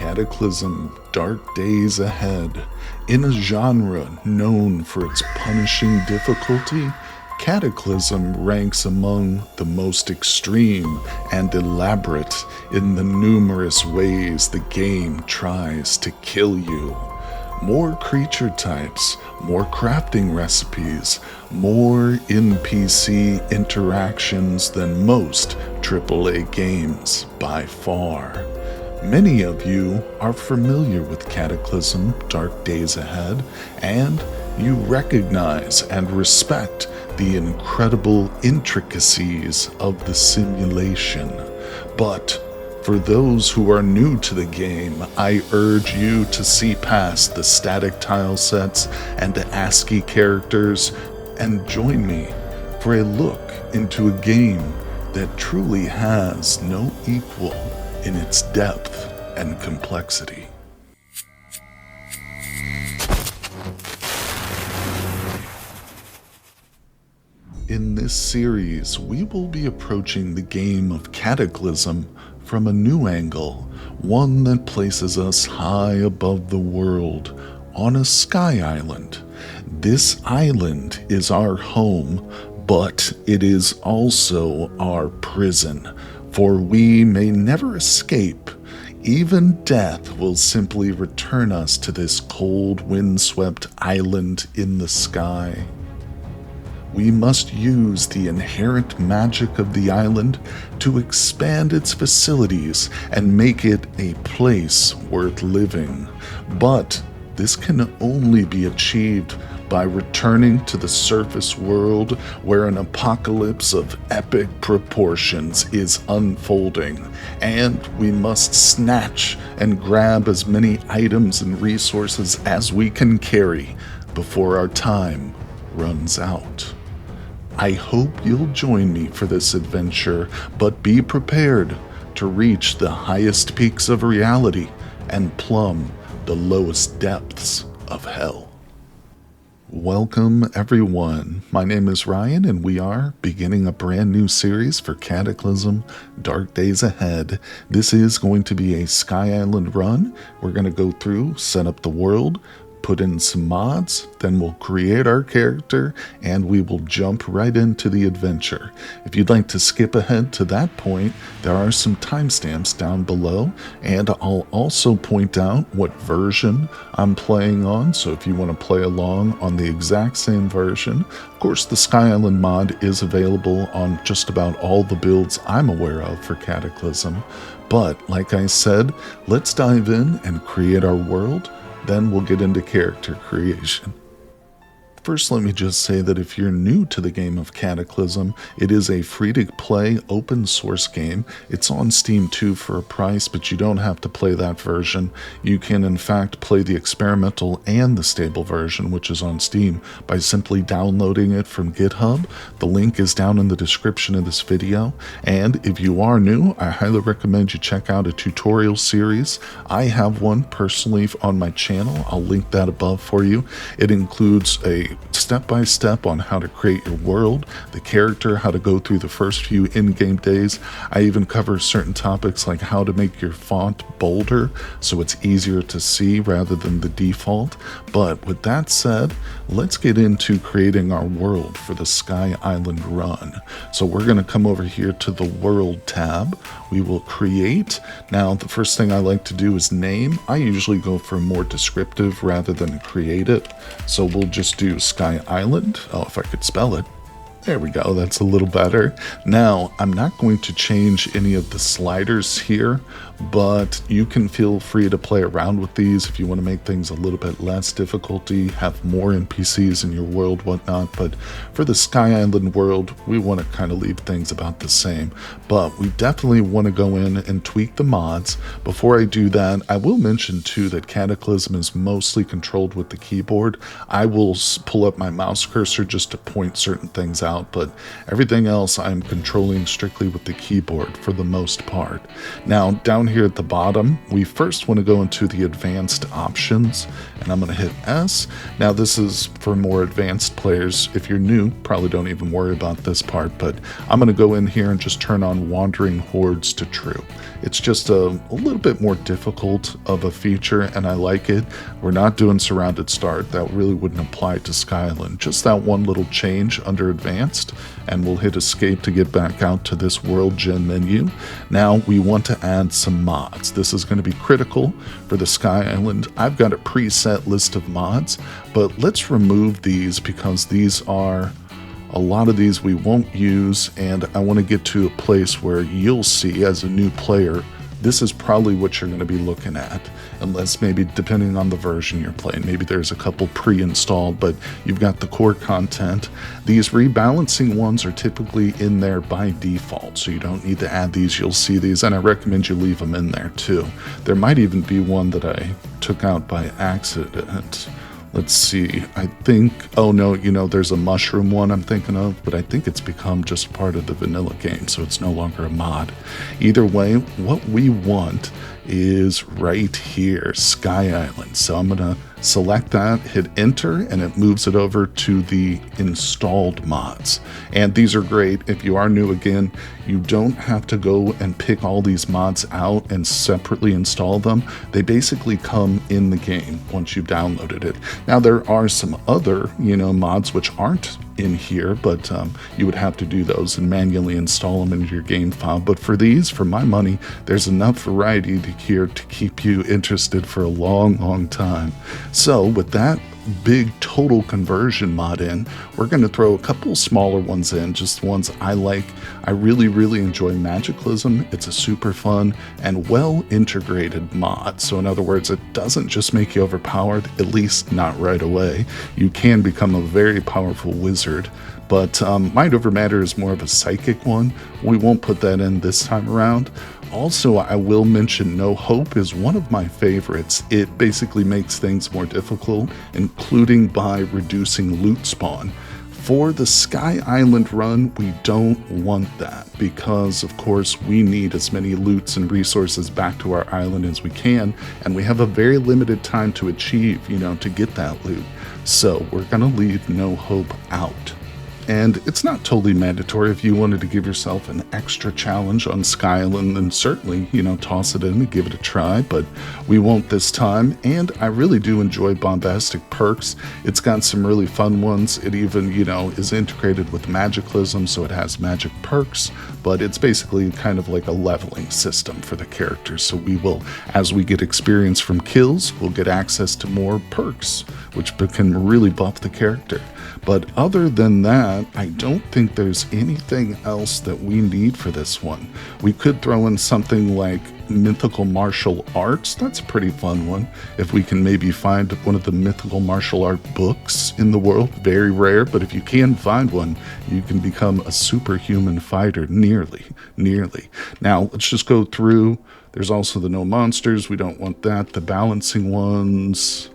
Cataclysm, Dark Days Ahead. In a genre known for its punishing difficulty, Cataclysm ranks among the most extreme and elaborate in the numerous ways the game tries to kill you. More creature types, more crafting recipes, more NPC interactions than most AAA games by far. Many of you are familiar with Cataclysm, Dark Days Ahead, and you recognize and respect the incredible intricacies of the simulation. But for those who are new to the game, I urge you to see past the static tile sets and the ASCII characters and join me for a look into a game that truly has no equal in its depth and complexity. In this series, we will be approaching the game of Cataclysm from a new angle, one that places us high above the world on a sky island. This island is our home, but it is also our prison, for we may never escape. Even death will simply return us to this cold, windswept island in the sky. We must use the inherent magic of the island to expand its facilities and make it a place worth living. But this can only be achieved by returning to the surface world where an apocalypse of epic proportions is unfolding, and we must snatch and grab as many items and resources as we can carry before our time runs out. I hope you'll join me for this adventure, but be prepared to reach the highest peaks of reality and plumb the lowest depths of hell. Welcome everyone, my name is Ryan and we are beginning a brand new series for Cataclysm, Dark Days Ahead. This is going to be a Sky Island run. We're going to go through, set up the world, put in some mods, then we'll create our character, and we will jump right into the adventure. If you'd like to skip ahead to that point, there are some timestamps down below, and I'll also point out what version I'm playing on, so if you want to play along on the exact same version. Of course, the Sky Island mod is available on just about all the builds I'm aware of for Cataclysm, but like I said, let's dive in and create our world. Then we'll get into character creation. First, let me just say that if you're new to the game of Cataclysm, it is a free-to-play open source game. It's on Steam too for a price, but you don't have to play that version. You can in fact play the experimental and the stable version, which is on Steam, by simply downloading it from GitHub. The link is down in the description of this video. And if you are new, I highly recommend you check out a tutorial series. I have one personally on my channel. I'll link that above for you. It includes a step-by-step on how to create your world, the character, how to go through the first few in-game days. I even cover certain topics like how to make your font bolder so it's easier to see rather than the default. But with that said, let's get into creating our world for the Sky Island run. So we're going to come over here to the World tab. We will create. Now, the first thing I like to do is name. I usually go for more descriptive rather than create it. So we'll just do Sky Island. Oh, if I could spell it. There we go, that's a little better. Now, I'm not going to change any of the sliders here, but you can feel free to play around with these if you want to make things a little bit less difficulty, have more NPCs in your world, whatnot. But for the Sky Island world, we want to kind of leave things about the same. But we definitely want to go in and tweak the mods. Before I do that, I will mention too that Cataclysm is mostly controlled with the keyboard. I will pull up my mouse cursor just to point certain things out out, but everything else I'm controlling strictly with the keyboard for the most part. Now, down here at the bottom, we first want to go into the advanced options, and I'm going to hit S. Now, this is for more advanced players. If you're new, probably don't even worry about this part, but I'm going to go in here and just turn on Wandering Hordes to true. It's just a little bit more difficult of a feature, and I like it. We're not doing surrounded start. That really wouldn't apply to Skyland. Just that one little change under advanced, and we'll hit escape to get back out to this world gen menu. Now we want to add some mods. This is going to be critical for the Sky Island. I've got a preset list of mods, but let's remove these because these are a lot of these we won't use, and I want to get to a place where you'll see as a new player, this is probably what you're going to be looking at, unless maybe depending on the version you're playing, maybe there's a couple pre-installed, but you've got the KorGgenT. These rebalancing ones are typically in there by default, so you don't need to add these. You'll see these, and I recommend you leave them in there too. There might even be one that I took out by accident. Let's see, I think, oh no, there's a mushroom one I'm thinking of, but I think it's become just part of the vanilla game, so it's no longer a mod. Either way, what we want is right here, Sky Island. So I'm gonna select that, hit enter, and it moves it over to the installed mods. And these are great. If you are new again, you don't have to go and pick all these mods out and separately install them. They basically come in the game once you've downloaded it. Now there are some other, mods which aren't in here, but you would have to do those and manually install them into your game file. But for these, for my money, there's enough variety here to keep you interested for a long time. So with that big total conversion mod in, we're going to throw a couple smaller ones in, just ones I like. I really enjoy Cataclysm. It's a super fun and well integrated mod. So in other words, it doesn't just make you overpowered, at least not right away. You can become a very powerful wizard, but Mind Over Matter is more of a psychic one. We won't put that in this time around. Also, I will mention No Hope is one of my favorites. It basically makes things more difficult, including by reducing loot spawn. For the Sky Island run, we don't want that because, of course, we need as many loots and resources back to our island as we can, and we have a very limited time to achieve, to get that loot. So we're going to leave No Hope out. And it's not totally mandatory. If you wanted to give yourself an extra challenge on Sky Island, then certainly, toss it in and give it a try, but we won't this time. And I really do enjoy Bombastic Perks. It's got some really fun ones. It even, is integrated with Cataclysm, so it has magic perks, but it's basically kind of like a leveling system for the characters. So we will, as we get experience from kills, we'll get access to more perks, which can really buff the character. But other than that, I don't think there's anything else that we need for this one. We could throw in something like mythical martial arts. That's a pretty fun one. If we can maybe find one of the mythical martial art books in the world, very rare, but if you can find one, you can become a superhuman fighter, nearly. Now, let's just go through. There's also the no monsters. We don't want that. The balancing ones,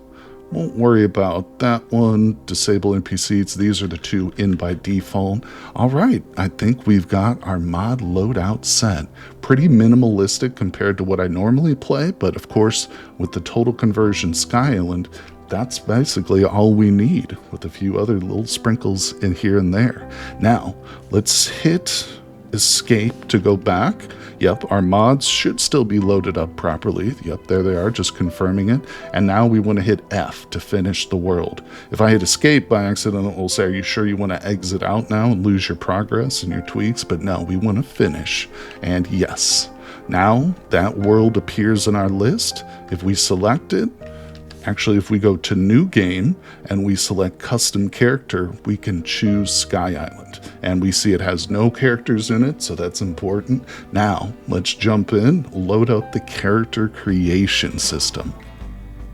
won't worry about that one. Disable NPCs. These are the two in by default. All right, I think we've got our mod loadout set. Pretty minimalistic compared to what I normally play, but of course, with the total conversion Sky Island, that's basically all we need, with a few other little sprinkles in here and there. Now, let's hit escape to go back. Yep, our mods should still be loaded up properly. Yep, there they are, just confirming it. And now we want to hit F to finish the world. If I hit escape by accident, it will say, are you sure you want to exit out now and lose your progress and your tweaks? But no, we want to finish. And yes, now that world appears in our list. If we select it, actually, if we go to New Game and we select Custom Character, we can choose Sky Island. And we see it has no characters in it, so that's important. Now, let's jump in, load up the character creation system.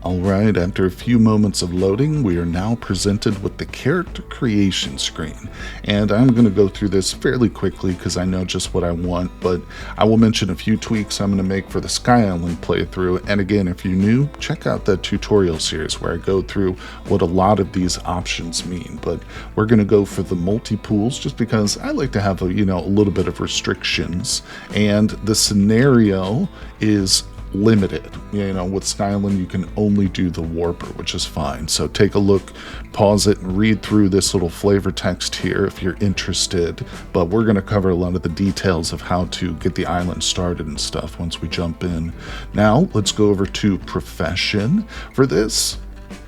Alright, after a few moments of loading, we are now presented with the character creation screen. And I'm going to go through this fairly quickly because I know just what I want, but I will mention a few tweaks I'm going to make for the Sky Island playthrough. And again, if you're new, check out that tutorial series where I go through what a lot of these options mean. But we're going to go for the multi-pools just because I like to have a little bit of restrictions. And the scenario is limited. With Skyland you can only do the warper, which is fine. So take a look, pause it, and read through this little flavor text here if you're interested. But we're going to cover a lot of the details of how to get the island started and stuff once we jump in. Now let's go over to profession. For this,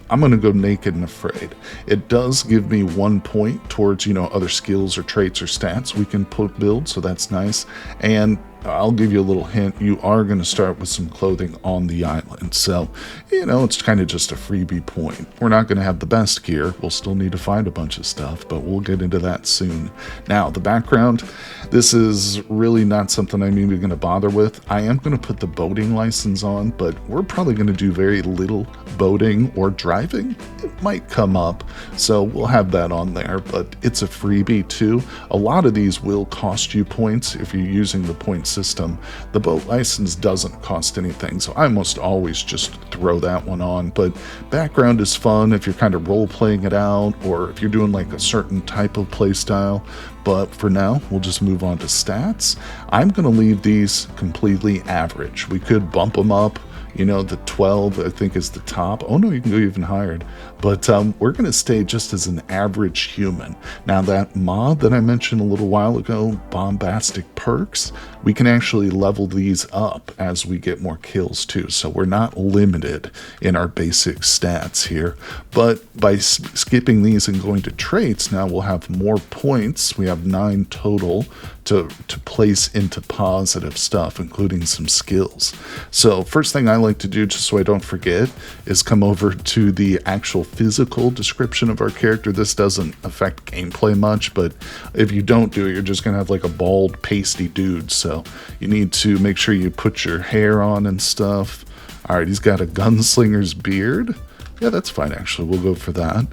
I'm going to go naked and afraid. It does give me 1 point towards, other skills or traits or stats we can build, so that's nice. And I'll give you a little hint. You are going to start with some clothing on the island. So, it's kind of just a freebie point. We're not going to have the best gear. We'll still need to find a bunch of stuff, but we'll get into that soon. Now, the background, this is really not something I'm even going to bother with. I am going to put the boating license on, but we're probably going to do very little boating or driving. It might come up, so we'll have that on there, but it's a freebie too. A lot of these will cost you points if you're using the point system. The boat license doesn't cost anything, so I almost always just throw that one on. But background is fun if you're kind of role-playing it out, or if you're doing like a certain type of play style. But for now, we'll just move on to stats. I'm going to leave these completely average. We could bump them up. The 12, I think, is the top. Oh, no, you can go even higher. But we're going to stay just as an average human. Now, that mod that I mentioned a little while ago, Bombastic Perks, we can actually level these up as we get more kills, too. So we're not limited in our basic stats here. But by skipping these and going to traits, now we'll have more points. We have 9 total to place into positive stuff, including some skills. So first thing I like to do, just so I don't forget, is come over to the actual physical description of our character. This doesn't affect gameplay much, but if you don't do it, you're just gonna have like a bald, pasty dude. So you need to make sure you put your hair on and stuff. All right, he's got a gunslinger's beard. Yeah, that's fine, actually. We'll go for that.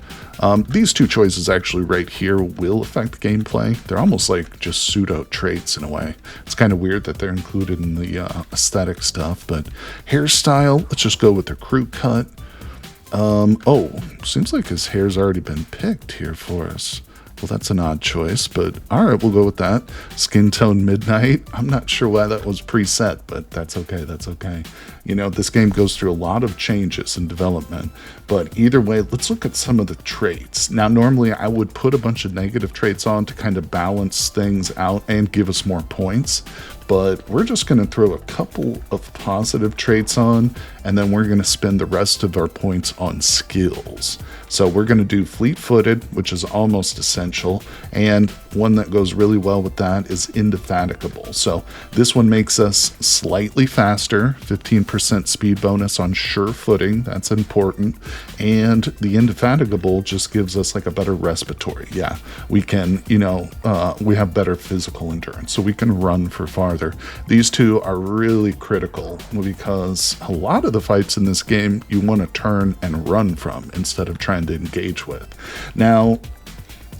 These two choices actually right here will affect gameplay. They're almost like just pseudo traits in a way. It's kind of weird that they're included in the aesthetic stuff, but hairstyle, let's just go with the crew cut. Oh, seems like his hair's already been picked here for us. Well, that's an odd choice, but all right, we'll go with that. Skin tone midnight. I'm not sure why that was preset, but that's okay. That's okay. This game goes through a lot of changes in development, but either way, let's look at some of the traits. Now, normally I would put a bunch of negative traits on to kind of balance things out and give us more points, but we're just going to throw a couple of positive traits on, and then we're going to spend the rest of our points on skills. So we're going to do fleet-footed, which is almost essential, and one that goes really well with that is indefatigable. So this one makes us slightly faster, 15% speed bonus on sure footing, that's important, and the indefatigable just gives us like a better respiratory. Yeah, we can, we have better physical endurance, so we can run for farther. These two are really critical because a lot of the fights in this game you want to turn and run from instead of trying to engage with. Now,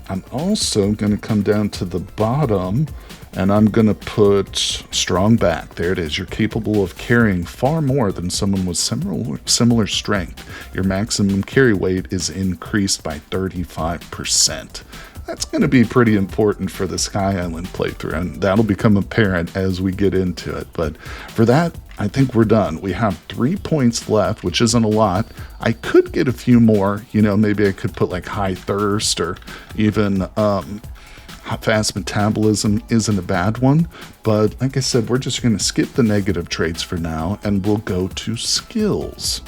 I'm also going to come down to the bottom and I'm going to put strong back. There it is. You're capable of carrying far more than someone with similar strength. Your maximum carry weight is increased by 35%. That's going to be pretty important for the Sky Island playthrough, and that'll become apparent as we get into it. But for that, I think we're done. We have 3 points left, which isn't a lot. I could get a few more. Maybe I could put like high thirst or even fast metabolism isn't a bad one. But like I said, we're just going to skip the negative traits for now, and we'll go to skills.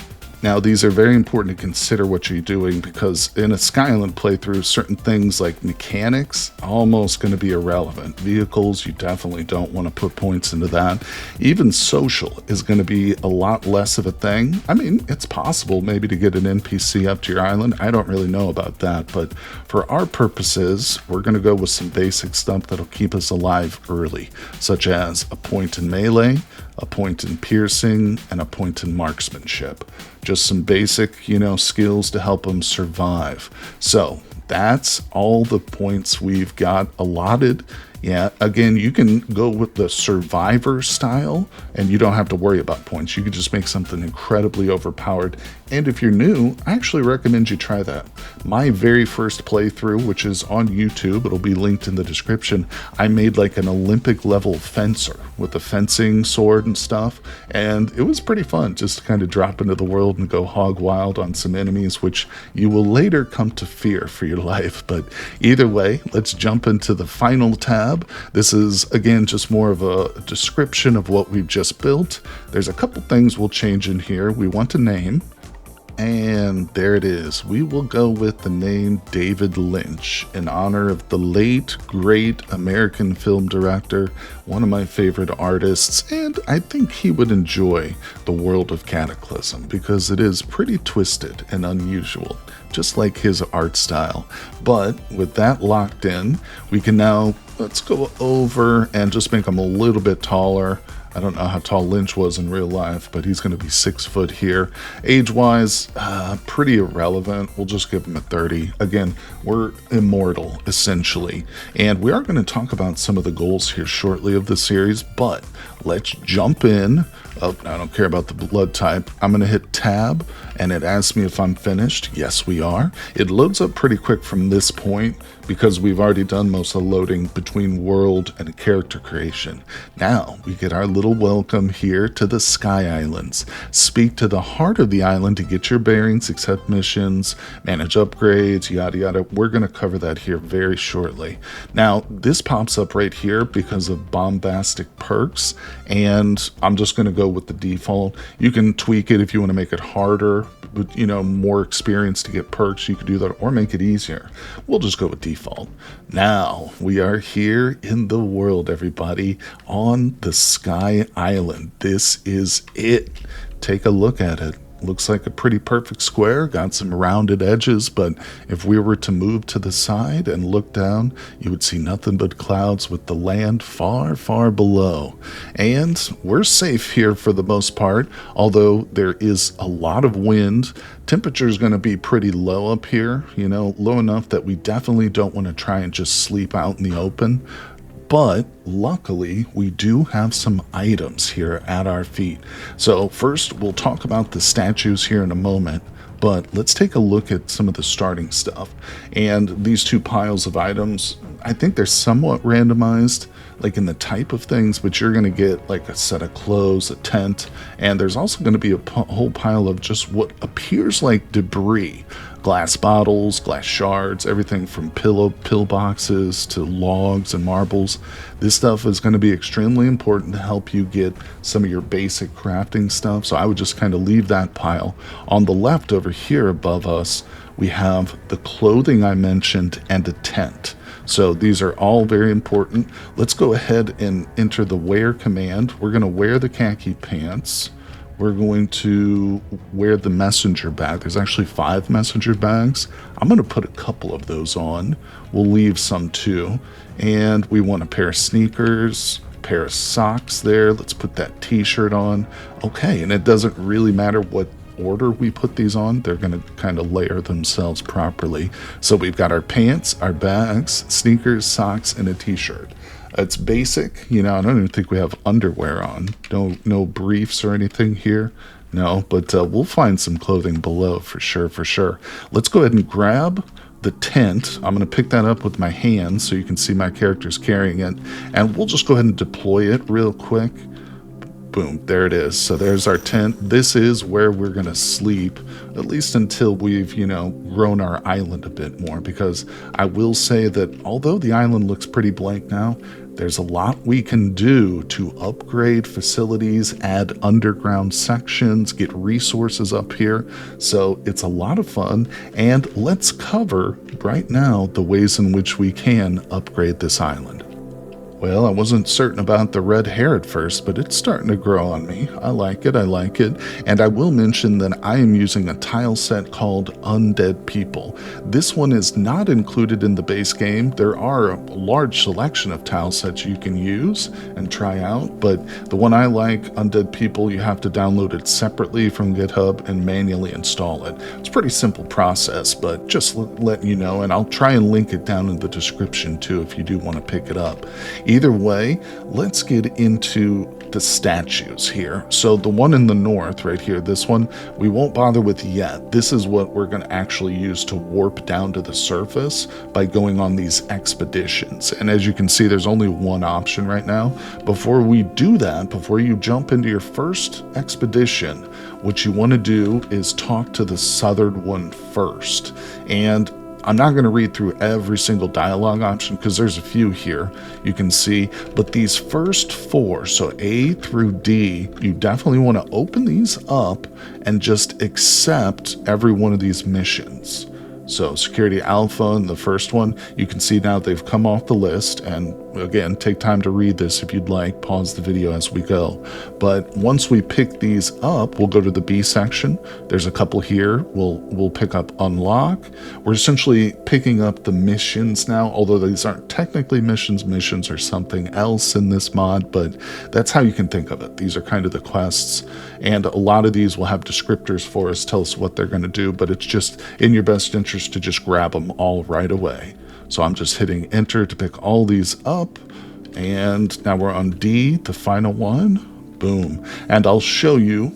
Now, these are very important to consider what you're doing because in a Sky Island playthrough, certain things like mechanics almost going to be irrelevant. Vehicles, you definitely don't want to put points into that. Even social is going to be a lot less of a thing. I mean, it's possible maybe to get an NPC up to your island. I don't really know about that, but for our purposes, we're going to go with some basic stuff that'll keep us alive early, such as a point in melee, a point in piercing, and a point in marksmanship. Just some basic, skills to help him survive. So that's all the points we've got allotted. Yeah, again, you can go with the survivor style and you don't have to worry about points. You can just make something incredibly overpowered. And if you're new, I actually recommend you try that. My very first playthrough, which is on YouTube, it'll be linked in the description, I made like an Olympic level fencer with a fencing sword and stuff. And it was pretty fun just to kind of drop into the world and go hog wild on some enemies, which you will later come to fear for your life. But either way, let's jump into the final tab. This is, again, just more of a description of what we've just built. There's a couple things we'll change in here. We want a name. And there it is. We will go with the name David Lynch in honor of the late, great American film director, one of my favorite artists, and I think he would enjoy the world of Cataclysm because it is pretty twisted and unusual, just like his art style. But with that locked in, we can now, let's go over and just make him a little bit taller. I don't know how tall Lynch was in real life, but he's going to be 6 foot here. Age-wise, pretty irrelevant. We'll just give him a 30. Again, we're immortal, essentially. And we are going to talk about some of the goals here shortly of the series, but let's jump in. Oh, I don't care about the blood type. I'm going to hit tab, and it asks me if I'm finished. Yes, we are. It loads up pretty quick from this point because we've already done most of the loading between world and character creation. Now, we get our little welcome here to the Sky Islands. Speak to the heart of the island to get your bearings, accept missions, manage upgrades, yada yada. We're going to cover that here very shortly. Now, this pops up right here because of bombastic perks, and I'm just going to go with the default. You can tweak it if you want to make it harder, but more experience to get perks. You could do that, or make it easier. We'll just go with default. Now we are here in the world, everybody, on the Sky Island. This is it. Take a look at it. Looks like a pretty perfect square, got some rounded edges, but if we were to move to the side and look down, you would see nothing but clouds with the land far, far below. And we're safe here for the most part, although there is a lot of wind. Temperature is going to be pretty low up here, low enough that we definitely don't want to try and just sleep out in the open. But luckily, we do have some items here at our feet. So first, we'll talk about the statues here in a moment, but let's take a look at some of the starting stuff. And these two piles of items, I think they're somewhat randomized, like in the type of things, but you're going to get like a set of clothes, a tent, and there's also going to be a whole pile of just what appears like debris. Glass bottles, glass shards, everything from pill boxes to logs and marbles. This stuff is going to be extremely important to help you get some of your basic crafting stuff. So I would just kind of leave that pile. On the left over here above us, we have the clothing I mentioned and a tent. So these are all very important. Let's go ahead and enter the wear command. We're going to wear the khaki pants. We're going to wear the messenger bag. There's actually 5 messenger bags. I'm going to put a couple of those on. We'll leave some too. And we want a pair of sneakers, a pair of socks there. Let's put that t-shirt on. Okay, and it doesn't really matter what order we put these on. They're going to kind of layer themselves properly. So we've got our pants, our bags, sneakers, socks, and a t-shirt. It's basic, I don't even think we have underwear on. No briefs or anything here. No, but we'll find some clothing below for sure. Let's go ahead and grab the tent. I'm going to pick that up with my hands so you can see my character's carrying it. And we'll just go ahead and deploy it real quick. Boom, there it is. So there's our tent. This is where we're going to sleep, at least until we've, grown our island a bit more. Because I will say that although the island looks pretty blank now, there's a lot we can do to upgrade facilities, add underground sections, get resources up here. So it's a lot of fun. And let's cover right now the ways in which we can upgrade this island. Well, I wasn't certain about the red hair at first, but it's starting to grow on me. I like it, I like it. And I will mention that I am using a tile set called Undead People. This one is not included in the base game. There are a large selection of tile sets you can use and try out, but the one I like, Undead People, you have to download it separately from GitHub and manually install it. It's a pretty simple process, but just letting you know, and I'll try and link it down in the description too if you do want to pick it up. Either way, let's get into the statues here. So the one in the north right here, this one, we won't bother with yet. This is what we're going to actually use to warp down to the surface by going on these expeditions. And as you can see, there's only one option right now. Before we do that, before you jump into your first expedition, what you want to do is talk to the southern one first. And I'm not going to read through every single dialogue option because there's a few here you can see, but these first four, so A through D, you definitely want to open these up and just accept every one of these missions. So Security Alpha and the first one, you can see now they've come off the list, and again, take time to read this if you'd like, pause the video as we go. But once we pick these up, we'll go to the B section. There's a couple here. We'll pick up Unlock. We're essentially picking up the missions now, although these aren't technically missions. Missions are something else in this mod, but that's how you can think of it. These are kind of the quests, and a lot of these will have descriptors for us, tell us what they're going to do, but it's just in your best interest to just grab them all right away. So I'm just hitting enter to pick all these up, and now we're on D, the final one. Boom. And I'll show you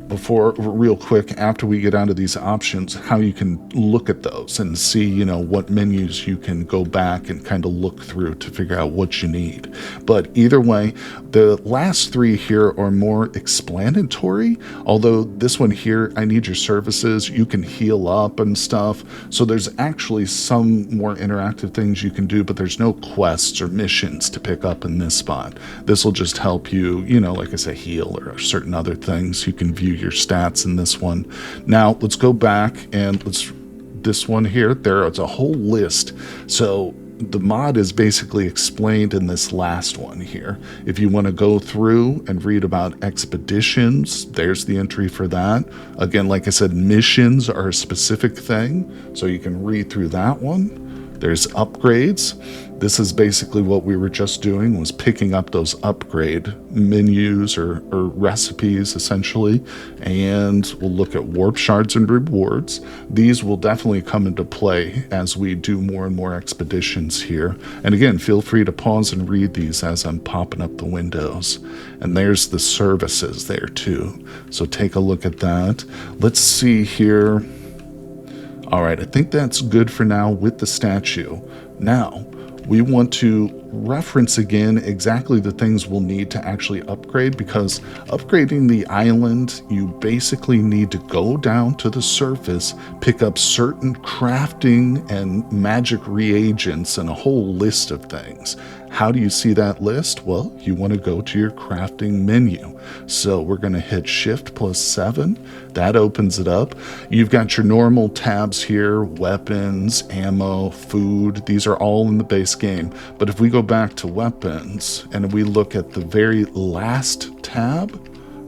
before, real quick, after we get onto these options, how you can look at those and see, you know, what menus you can go back and kind of look through to figure out what you need. But either way, the last three here are more explanatory, although this one here, I need your services, you can heal up and stuff. So there's actually some more interactive things you can do, but there's no quests or missions to pick up in this spot. This will just help you, you know, like I say, heal or certain other things. You can view your stats in this one. Now let's go back and this one here, there's a whole list. So the mod is basically explained in this last one here. If you want to go through and read about expeditions, there's the entry for that. Again, like I said, missions are a specific thing, so you can read through that one. There's upgrades. This is basically what we were just doing, was picking up those upgrade menus or recipes, essentially. And we'll look at warp shards and rewards. These will definitely come into play as we do more and more expeditions here. And again, feel free to pause and read these as I'm popping up the windows. And there's the services there too. So take a look at that. Let's see here. All right, I think that's good for now with the statue. Now, we want to reference again exactly the things we'll need to actually upgrade, because upgrading the island, you basically need to go down to the surface, pick up certain crafting and magic reagents and a whole list of things. How do you see that list? Well, you want to go to your crafting menu. So we're going to hit Shift +7. That opens it up. You've got your normal tabs here, weapons, ammo, food. These are all in the base game. But if we go back to weapons and we look at the very last tab,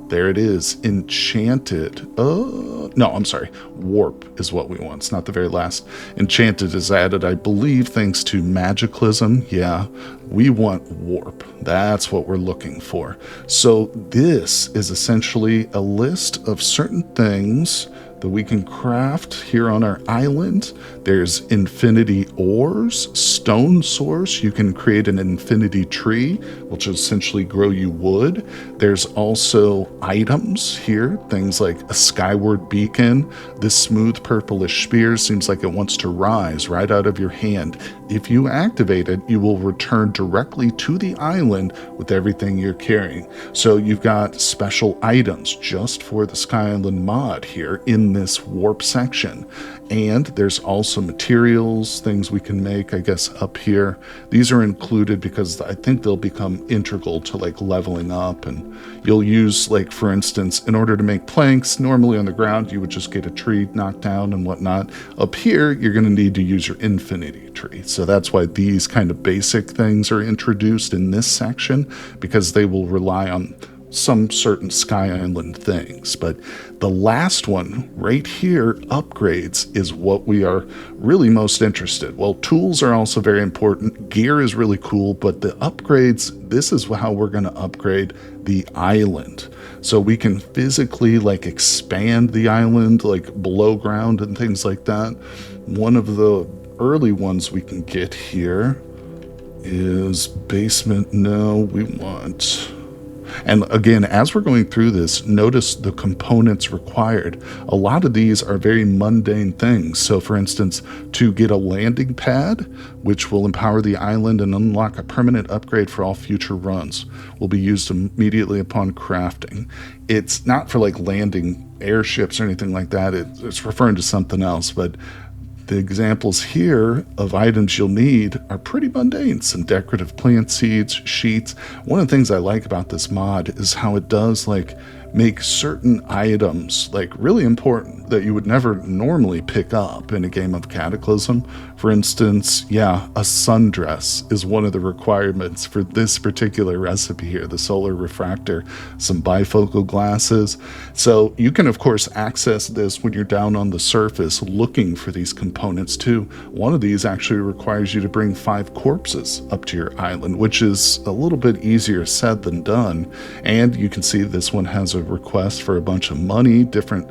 there it is, enchanted. No, I'm sorry. Warp is what we want. It's not the very last. Enchanted is added, I believe, thanks to Cataclysm. Yeah, we want warp. That's what we're looking for. So this is essentially a list of certain things that we can craft here on our island. There's infinity ores, stone source. You can create an infinity tree, which will essentially grow you wood. There's also items here, things like a skyward beacon. This smooth purplish spear seems like it wants to rise right out of your hand. If you activate it, you will return directly to the island with everything you're carrying. So you've got special items just for the Sky Island mod here in this warp section. And there's also materials, things we can make, I guess, up here. These are included because I think they'll become integral to like leveling up, and you'll use, like, for instance, in order to make planks, normally on the ground you would just get a tree knocked down and whatnot. Up here you're going to need to use your infinity tree. So that's why these kind of basic things are introduced in this section, because they will rely on some certain Sky Island things. But the last one right here, upgrades, is what we are really most interested. Well, tools are also very important. Gear is really cool, but the upgrades, this is how we're going to upgrade the island. So we can physically like expand the island like below ground and things like that. One of the early ones we can get here is basement. No, we want... And again, as we're going through this, notice the components required. A lot of these are very mundane things. So for instance, to get a landing pad, which will empower the island and unlock a permanent upgrade for all future runs, will be used immediately upon crafting. It's not for like landing airships or anything like that. It's referring to something else, but the examples here of items you'll need are pretty mundane. Some decorative plant seeds, sheets. One of the things I like about this mod is how it does like make certain items like really important that you would never normally pick up in a game of Cataclysm. For instance, yeah, a sundress is one of the requirements for this particular recipe here, the solar refractor, some bifocal glasses. So you can of course access this when you're down on the surface looking for these components too. One of these actually requires you to bring 5 corpses up to your island, which is a little bit easier said than done. And you can see this one has a request for a bunch of money, different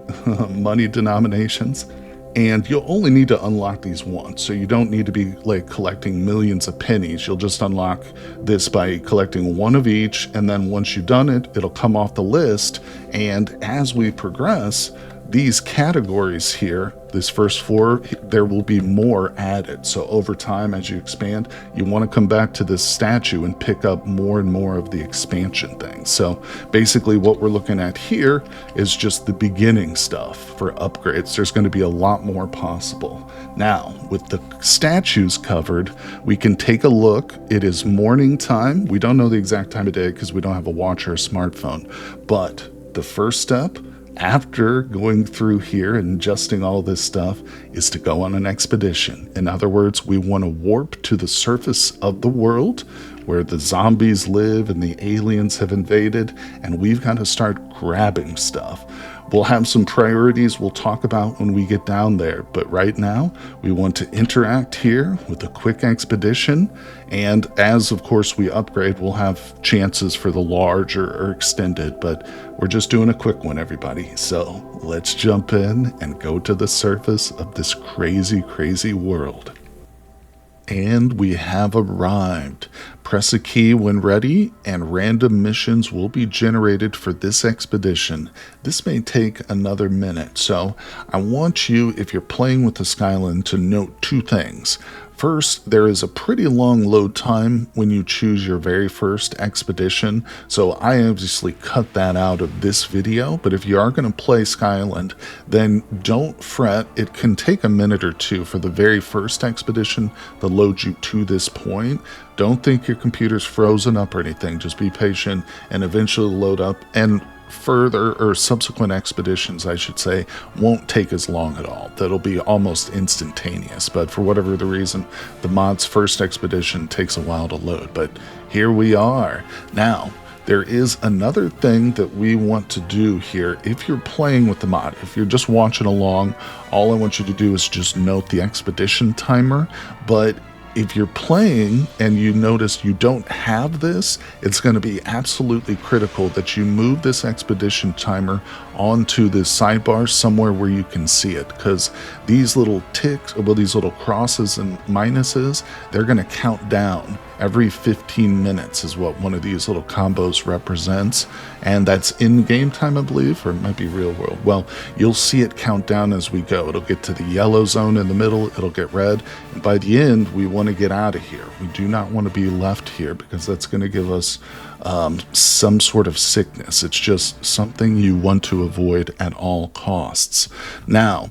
money denominations, and you'll only need to unlock these once, so you don't need to be like collecting millions of pennies. You'll just unlock this by collecting one of each, and then once you've done it, it'll come off the list. And as we progress, these categories here, this first 4, there will be more added. So over time, as you expand, you want to come back to this statue and pick up more and more of the expansion things. So basically what we're looking at here is just the beginning stuff for upgrades. There's going to be a lot more possible. Now, with the statues covered, we can take a look. It is morning time. We don't know the exact time of day because we don't have a watch or a smartphone. But the first step, after going through here and adjusting all this stuff, is to go on an expedition. In other words, we want to warp to the surface of the world where the zombies live and the aliens have invaded, and we've got to start grabbing stuff. We'll have some priorities we'll talk about when we get down there, but right now we want to interact here with a quick expedition, and as of course we upgrade, we'll have chances for the large or extended, but we're just doing a quick one, everybody. So let's jump in and go to the surface of this crazy world. And we have arrived. Press a key when ready, and random missions will be generated for this expedition. This may take another minute, so I want you, if you're playing with the Skyline, to note 2 things. First, there is a pretty long load time when you choose your very first expedition, so I obviously cut that out of this video, but if you are going to play Skyland, then don't fret. It can take a minute or 2 for the very first expedition to load you to this point. Don't think your computer's frozen up or anything. Just be patient and eventually load up, and further or subsequent expeditions, I should say, won't take as long at all. That'll be almost instantaneous, but for whatever the reason, the mod's first expedition takes a while to load. But here we are. Now, there is another thing that we want to do here. If you're playing with the mod, if you're just watching along, all I want you to do is just note the expedition timer. But if you're playing and you notice you don't have this, it's going to be absolutely critical that you move this expedition timer onto the sidebar somewhere where you can see it, because these little ticks, well, these little crosses and minuses, they're going to count down every 15 minutes is what one of these little combos represents, and that's in game time, I believe, or it might be real world. Well, you'll see it count down as we go. It'll get to the yellow zone in the middle, it'll get red, and by the end we want to get out of here. We do not want to be left here, because that's going to give us some sort of sickness. It's just something you want to avoid at all costs. Now,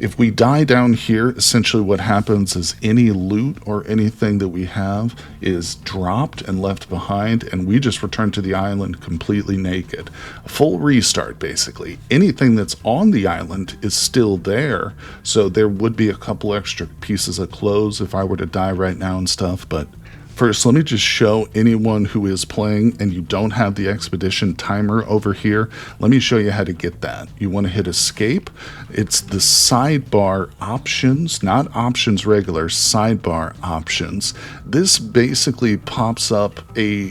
If we die down here, essentially what happens is any loot or anything that we have is dropped and left behind, and we just return to the island completely naked. A full restart, basically. Anything that's on the island is still there, so there would be a couple extra pieces of clothes if I were to die right now and stuff, but first, let me just show anyone who is playing and you don't have the expedition timer over here. Let me show you how to get that. You want to hit escape. It's the sidebar options, not options regular, sidebar options. This basically pops up a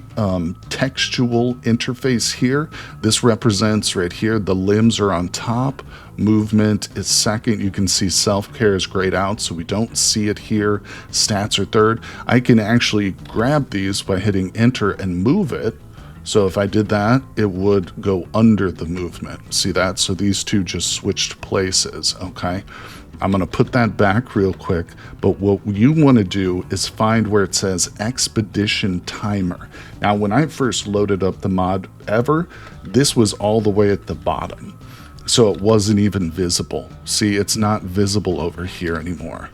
textual interface here. This represents right here, the limbs are on top. Movement is second. You can see self-care is grayed out, so we don't see it here. Stats are third. I can actually grab these by hitting enter and move it. So if I did that, it would go under the movement. See that? So these two just switched places, okay? I'm going to put that back real quick, but what you want to do is find where it says Expedition Timer. Now, when I first loaded up the mod ever, this was all the way at the bottom. So it wasn't even visible. See, it's not visible over here anymore.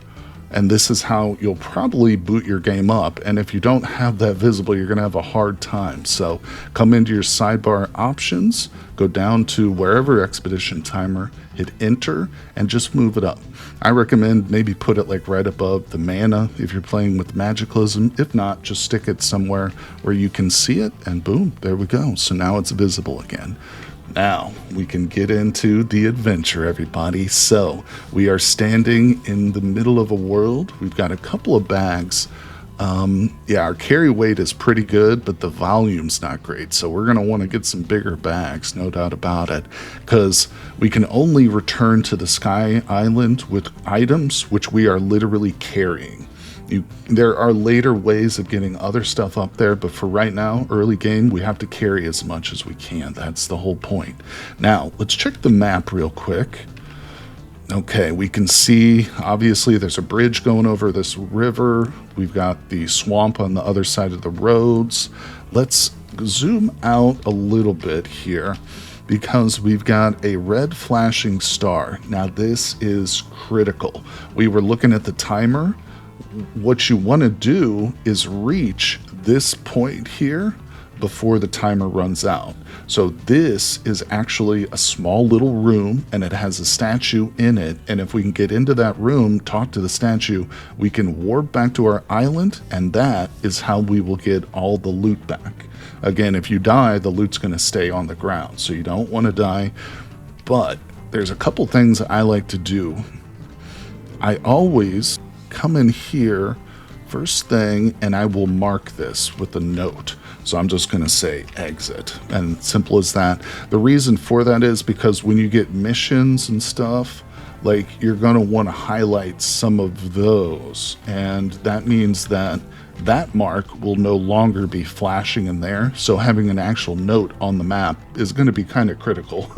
And this is how you'll probably boot your game up. And if you don't have that visible, you're going to have a hard time. So come into your sidebar options, go down to wherever Expedition Timer, hit enter, and just move it up. I recommend maybe put it like right above the mana if you're playing with Cataclysm. If not, just stick it somewhere where you can see it, and boom, there we go. So now it's visible again. Now we can get into the adventure, everybody. So we are standing in the middle of a world. We've got a couple of bags. Yeah, our carry weight is pretty good, but the volume's not great. So we're going to want to get some bigger bags, no doubt about it, because we can only return to the Sky Island with items which we are literally carrying. There are later ways of getting other stuff up there, but for right now, early game, we have to carry as much as we can. That's the whole point. Now, let's check the map real quick. Okay, we can see, obviously, there's a bridge going over this river. We've got the swamp on the other side of the roads. Let's zoom out a little bit here, because we've got a red flashing star. Now, this is critical. We were looking at the timer. What you want to do is reach this point here before the timer runs out. So this is actually a small little room, and it has a statue in it, and if we can get into that room, talk to the statue, we can warp back to our island, and that is how we will get all the loot back. Again, if you die, the loot's going to stay on the ground, so you don't want to die. But there's a couple things I like to do. I always come in here first thing, and I will mark this with a note. So I'm just going to say exit, and simple as that. The reason for that is because when you get missions and stuff, like, you're going to want to highlight some of those, and that means that that mark will no longer be flashing in there. So having an actual note on the map is going to be kind of critical.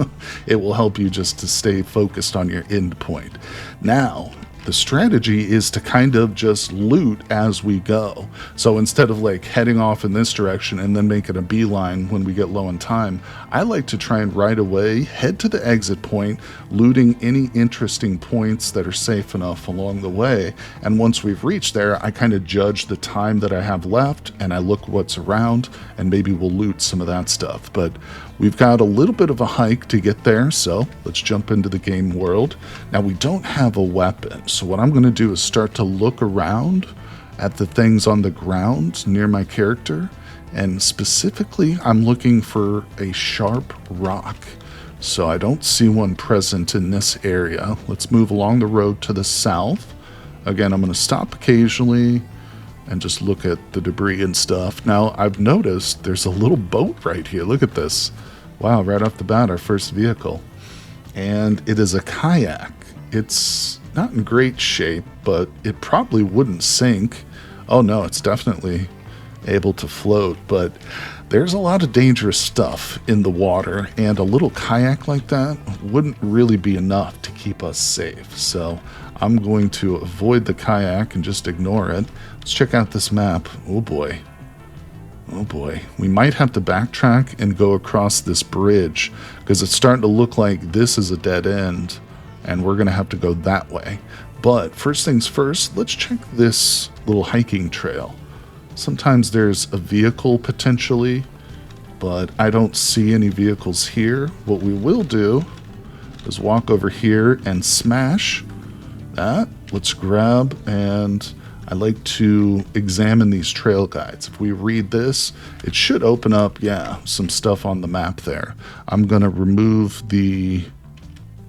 It will help you just to stay focused on your end point. Now, the strategy is to kind of just loot as we go. So instead of like heading off in this direction and then making a beeline when we get low on time, I like to try and right away head to the exit point, looting any interesting points that are safe enough along the way. And once we've reached there, I kind of judge the time that I have left, and I look what's around, and maybe we'll loot some of that stuff. But we've got a little bit of a hike to get there, so let's jump into the game world. Now, we don't have a weapon, so what I'm going to do is start to look around at the things on the ground near my character, and specifically, I'm looking for a sharp rock. So I don't see one present in this area. Let's move along the road to the south. Again, I'm going to stop occasionally and just look at the debris and stuff. Now, I've noticed there's a little boat right here. Look at this. Wow, right off the bat, our first vehicle. And it is a kayak. It's not in great shape, but it probably wouldn't sink. Oh no, it's definitely able to float, but there's a lot of dangerous stuff in the water, and a little kayak like that wouldn't really be enough to keep us safe. So I'm going to avoid the kayak and just ignore it. Let's check out this map. Oh boy. Oh boy. We might have to backtrack and go across this bridge, because it's starting to look like this is a dead end. and we're gonna have to go that way. But first things first, let's check this little hiking trail. Sometimes there's a vehicle potentially, but I don't see any vehicles here. What we will do is walk over here and smash that. Let's grab, and I like to examine these trail guides. If we read this, it should open up, yeah, some stuff on the map there. I'm gonna remove the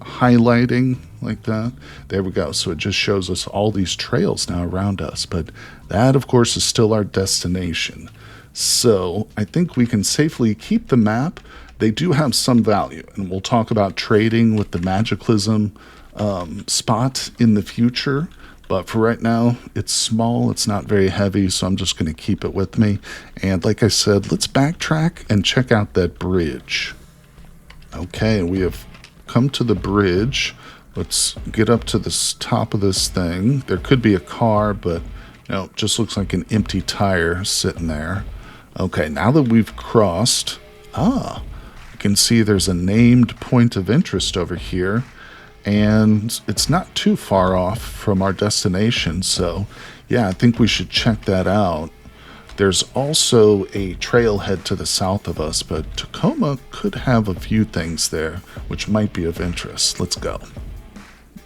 highlighting like that. There we go. So it just shows us all these trails now around us, but that of course is still our destination. So I think we can safely keep the map. They do have some value, and we'll talk about trading with the Cataclysm spot in the future. But for right now, it's small, it's not very heavy, so I'm just going to keep it with me. And like I said, let's backtrack and check out that bridge. Okay, we have come to the bridge. Let's get up to the top of this thing. There could be a car, but no, it just looks like an empty tire sitting there. Okay, now that we've crossed, you can see there's a named point of interest over here, and it's not too far off from our destination, so yeah, I think we should check that out. There's also a trailhead to the south of us, but Tacoma could have a few things there which might be of interest. Let's go.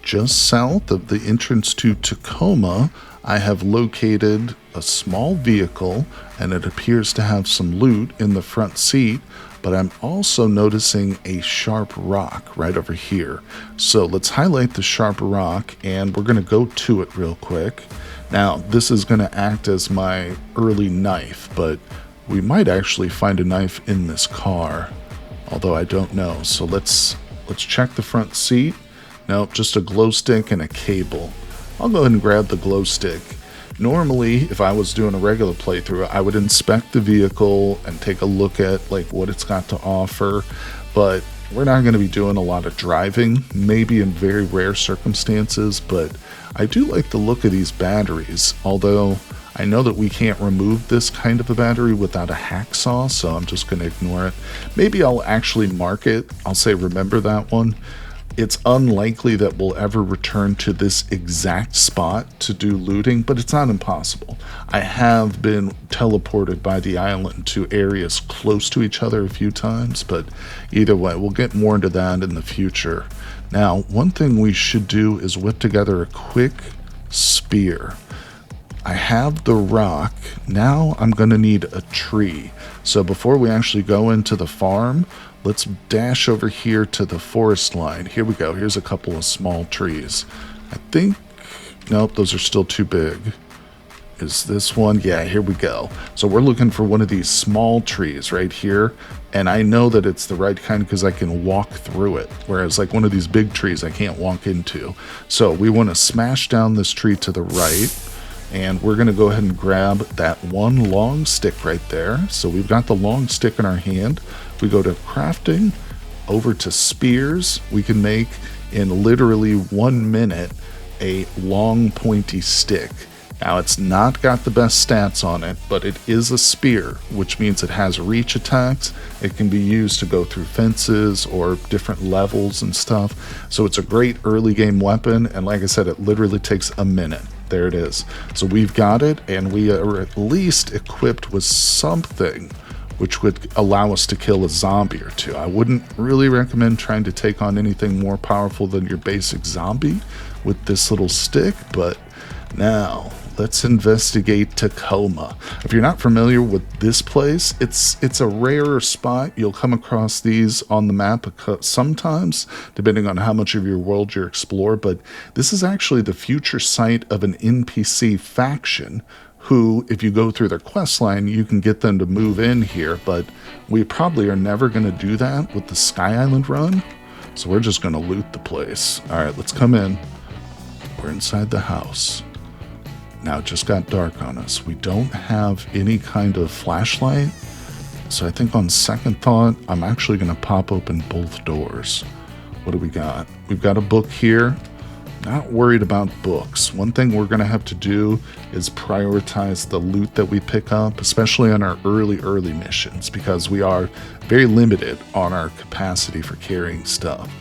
Just south of the entrance to Tacoma, I have located a small vehicle, and it appears to have some loot in the front seat, but I'm also noticing a sharp rock right over here. So let's highlight the sharp rock, and we're going to go to it real quick. Now, this is going to act as my early knife, but we might actually find a knife in this car, although I don't know. So let's check the front seat. Nope, just a glow stick and a cable. I'll go ahead and grab the glow stick. Normally, if I was doing a regular playthrough, I would inspect the vehicle and take a look at like what it's got to offer, but we're not going to be doing a lot of driving, maybe in very rare circumstances, but I do like the look of these batteries, although I know that we can't remove this kind of a battery without a hacksaw, so I'm just going to ignore it. Maybe I'll actually mark it. I'll say remember that one. It's unlikely that we'll ever return to this exact spot to do looting, but it's not impossible. I have been teleported by the island to areas close to each other a few times, but either way, we'll get more into that in the future. Now, one thing we should do is whip together a quick spear. I have the rock. Now I'm going to need a tree. So before we actually go into the farm, let's dash over here to the forest line. Here we go. Here's a couple of small trees. I think, nope, those are still too big. Is this one? Yeah, here we go. So we're looking for one of these small trees right here. And I know that it's the right kind because I can walk through it. Whereas like one of these big trees I can't walk into. So we want to smash down this tree to the right. And we're going to go ahead and grab that one long stick right there. So we've got the long stick in our hand. We go to crafting, over to spears. We can make in literally 1 minute a long pointy stick. Now it's not got the best stats on it, but it is a spear, which means it has reach attacks. It can be used to go through fences or different levels and stuff. So it's a great early game weapon. And like I said, it literally takes a minute. There it is. So we've got it, and we are at least equipped with something which would allow us to kill a zombie or two. I wouldn't really recommend trying to take on anything more powerful than your basic zombie with this little stick, but now let's investigate Tacoma. If you're not familiar with this place, it's a rarer spot. You'll come across these on the map sometimes, depending on how much of your world you explore, but this is actually the future site of an NPC faction who, if you go through their quest line, you can get them to move in here, but we probably are never going to do that with the Sky Island run, so we're just going to loot the place. Alright, let's come in. We're inside the house. Now it just got dark on us. We don't have any kind of flashlight, so I think on second thought, I'm actually going to pop open both doors. What do we got? We've got a book here. Not worried about books. One thing we're going to have to do is prioritize the loot that we pick up, especially on our early missions, because we are very limited on our capacity for carrying stuff.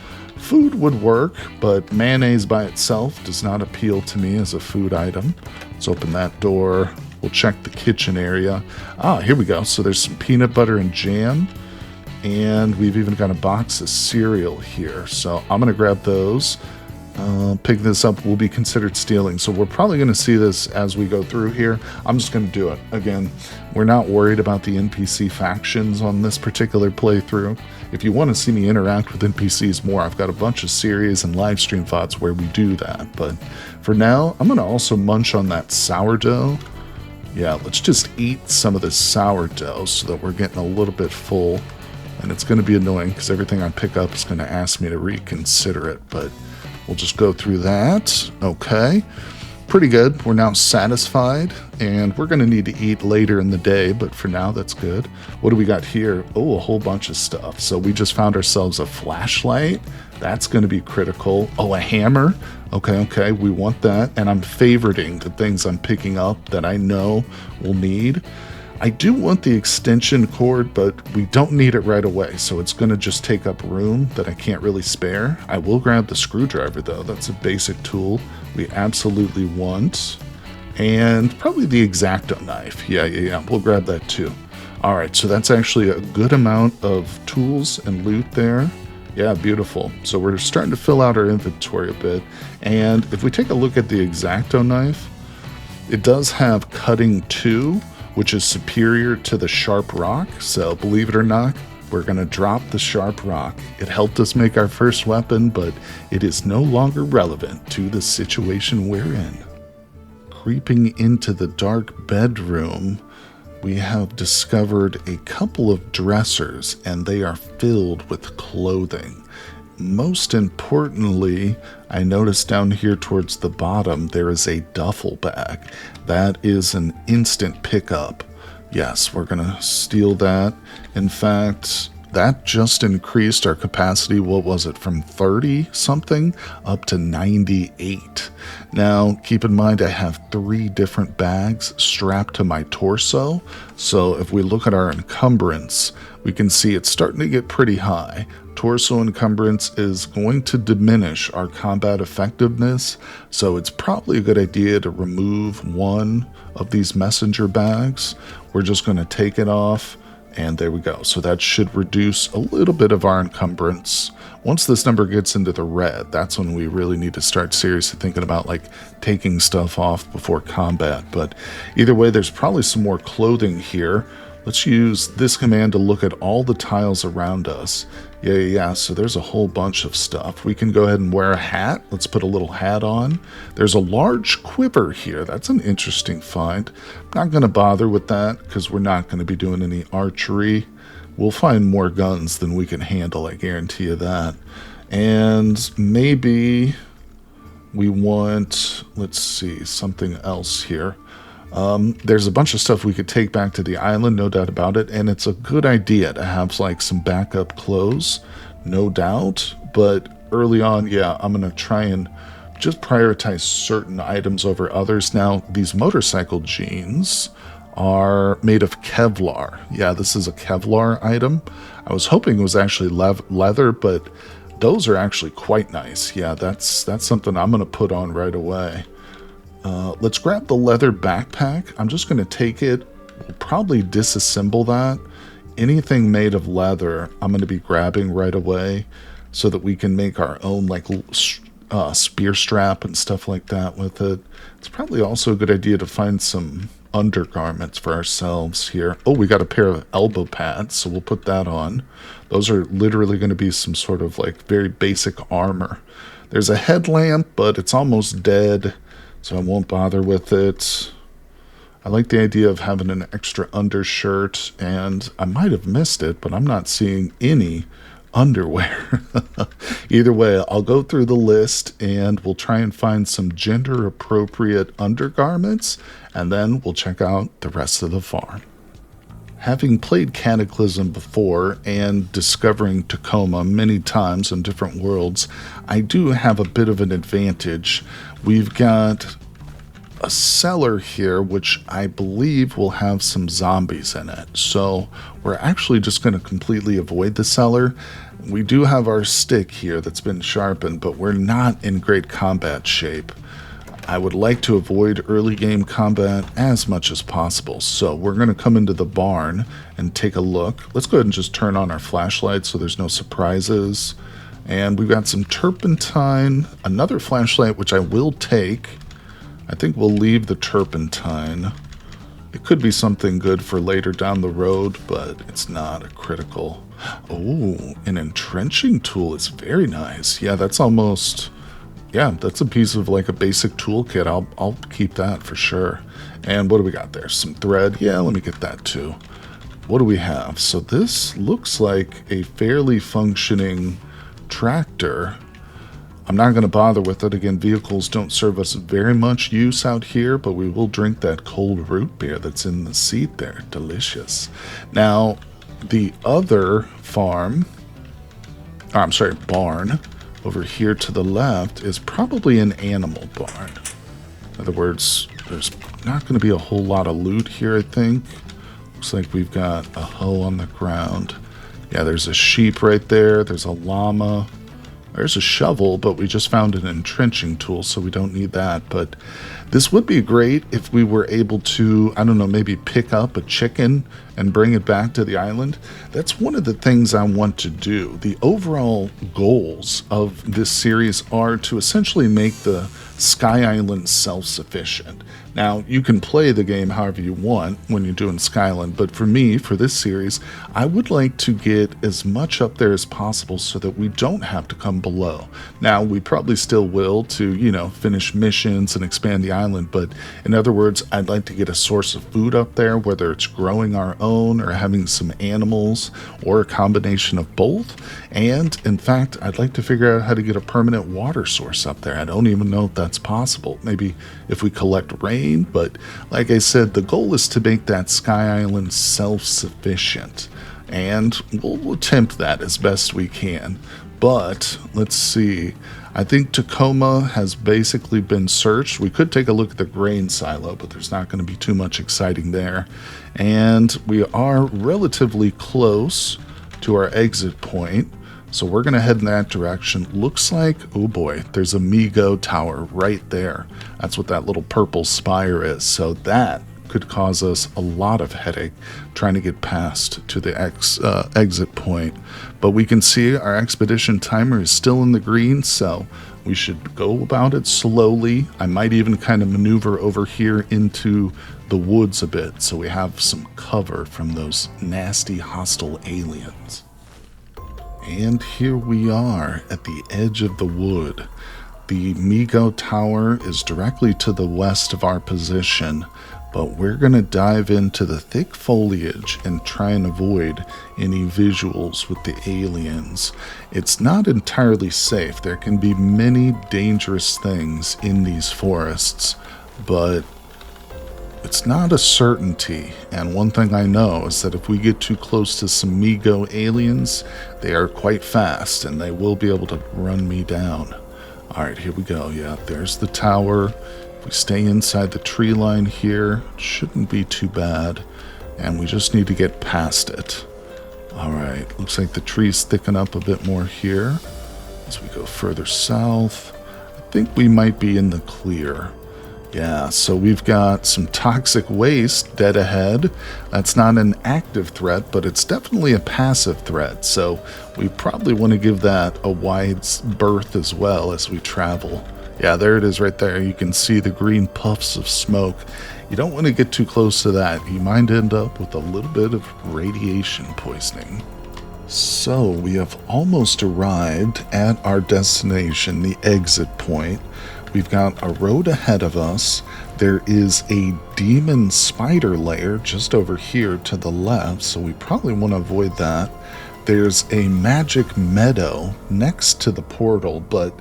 Food would work, but mayonnaise by itself does not appeal to me as a food item. Let's open that door. We'll check the kitchen area. Ah, here we go. So there's some peanut butter and jam. And we've even got a box of cereal here. So I'm going to grab those. Pick this up will be considered stealing. So we're probably going to see this as we go through here. I'm just going to do it. Again, we're not worried about the NPC factions on this particular playthrough. If you want to see me interact with NPCs more, I've got a bunch of series and live stream VODs where we do that. But for now, I'm going to also munch on that sourdough. Yeah, let's just eat some of this sourdough so that we're getting a little bit full. And it's going to be annoying because everything I pick up is going to ask me to reconsider it. But we'll just go through that. Okay. Pretty good. We're now satisfied. And we're going to need to eat later in the day. But for now, that's good. What do we got here? Oh, a whole bunch of stuff. So we just found ourselves a flashlight. That's going to be critical. Oh, a hammer. Okay. We want that. And I'm favoriting the things I'm picking up that I know we'll need. I do want the extension cord, but we don't need it right away, so it's going to just take up room that I can't really spare. I will grab the screwdriver, though. That's a basic tool we absolutely want. And probably the X-Acto knife. Yeah. We'll grab that, too. All right, so that's actually a good amount of tools and loot there. Yeah, beautiful. So we're starting to fill out our inventory a bit. And if we take a look at the X-Acto knife, it does have cutting 2, which is superior to the sharp rock. So believe it or not, we're going to drop the sharp rock. It helped us make our first weapon, but it is no longer relevant to the situation we're in. Creeping into the dark bedroom, we have discovered a couple of dressers, and they are filled with clothing. Most importantly, I noticed down here towards the bottom, there is a duffel bag. That is an instant pickup. Yes, we're going to steal that. In fact, that just increased our capacity, what was it, from 30 something up to 98. Now, keep in mind I have 3 different bags strapped to my torso. So if we look at our encumbrance, we can see it's starting to get pretty high. Torso encumbrance is going to diminish our combat effectiveness, so it's probably a good idea to remove one of these messenger bags. We're just going to take it off, and there we go. So that should reduce a little bit of our encumbrance. Once this number gets into the red, that's when we really need to start seriously thinking about like taking stuff off before combat. But either way, there's probably some more clothing here. Let's use this command to look at all the tiles around us. Yeah. So there's a whole bunch of stuff. We can go ahead and wear a hat. Let's put a little hat on. There's a large quiver here. That's an interesting find. Not going to bother with that because we're not going to be doing any archery. We'll find more guns than we can handle, I guarantee you that. And maybe we want, let's see, something else here. There's a bunch of stuff we could take back to the island, no doubt about it, and it's a good idea to have like some backup clothes, no doubt, but early on, yeah, I'm going to try and just prioritize certain items over others. Now, these motorcycle jeans are made of Kevlar. Yeah, this is a Kevlar item. I was hoping it was actually leather, but those are actually quite nice. Yeah, that's something I'm going to put on right away. Let's grab the leather backpack. I'm just going to take it. We'll probably disassemble that. Anything made of leather, I'm going to be grabbing right away so that we can make our own like spear strap and stuff like that with it. It's probably also a good idea to find some undergarments for ourselves here. Oh, we got a pair of elbow pads, so we'll put that on. Those are literally going to be some sort of like very basic armor. There's a headlamp, but it's almost dead, so I won't bother with it. I like the idea of having an extra undershirt, and I might have missed it, but I'm not seeing any underwear. Either way, I'll go through the list, and we'll try and find some gender-appropriate undergarments, and then we'll check out the rest of the farm. Having played Cataclysm before and discovering Tacoma many times in different worlds, I do have a bit of an advantage. We've got a cellar here, which I believe will have some zombies in it. So we're actually just going to completely avoid the cellar. we do have our stick here that's been sharpened, but we're not in great combat shape. I would like to avoid early game combat as much as possible. So we're going to come into the barn and take a look. Let's go ahead and just turn on our flashlight so there's no surprises. And we've got some turpentine, another flashlight, which I will take. I think we'll leave the turpentine. It could be something good for later down the road, but it's not a critical. Oh, an entrenching tool is very nice. Yeah, that's almost... yeah, that's a piece of like a basic toolkit. I'll keep that for sure. And what do we got there? Some thread. Yeah, let me get that too. What do we have? So this looks like a fairly functioning tractor. I'm not going to bother with it. Again, vehicles don't serve us very much use out here, but we will drink that cold root beer that's in the seat there. Delicious. Now, the other farm, barn, over here to the left is probably an animal barn. In other words, there's not going to be a whole lot of loot here, I think. Looks like we've got a hoe on the ground. Yeah, there's a sheep right there. There's a llama. There's a shovel, but we just found an entrenching tool, so we don't need that. But this would be great if we were able to, I don't know, maybe pick up a chicken and bring it back to the island. That's one of the things I want to do. The overall goals of this series are to essentially make the Sky Island self-sufficient. Now, you can play the game however you want when you're doing Skyland, but for me, for this series, I would like to get as much up there as possible so that we don't have to come below. Now, we probably still will to, you know, finish missions and expand the island, but in other words, I'd like to get a source of food up there, whether it's growing our own or having some animals or a combination of both. And in fact, I'd like to figure out how to get a permanent water source up there. I don't even know if that's possible. Maybe if we collect rain, but like I said, the goal is to make that Sky Island self-sufficient, and we'll attempt that as best we can. But let's see, I think Tacoma has basically been searched. We could take a look at the grain silo, but there's not going to be too much exciting there. And we are relatively close to our exit point, so we're going to head in that direction. Looks like, oh boy, there's a Migo tower right there. That's what that little purple spire is. So that could cause us a lot of headache trying to get past to the exit point. But we can see our expedition timer is still in the green, so we should go about it slowly. I might even kind of maneuver over here into the woods a bit so we have some cover from those nasty hostile aliens. And here we are at the edge of the wood. The Migo Tower is directly to the west of our position, but we're going to dive into the thick foliage and try and avoid any visuals with the aliens. It's not entirely safe. There can be many dangerous things in these forests, but it's not a certainty, and one thing I know is that if we get too close to some Migo aliens, they are quite fast, and they will be able to run me down. Alright, here we go. Yeah, there's the tower. If we stay inside the tree line here, it shouldn't be too bad, and we just need to get past it. Alright, looks like the trees thicken up a bit more here as we go further south. I think we might be in the clear. Yeah, so we've got some toxic waste dead ahead. That's not an active threat, but it's definitely a passive threat. So we probably want to give that a wide berth as well as we travel. Yeah, there it is right there. You can see the green puffs of smoke. You don't want to get too close to that. You might end up with a little bit of radiation poisoning. So we have almost arrived at our destination, the exit point. We've got a road ahead of us. There is a demon spider lair just over here to the left, so we probably want to avoid that. There's a magic meadow next to the portal, but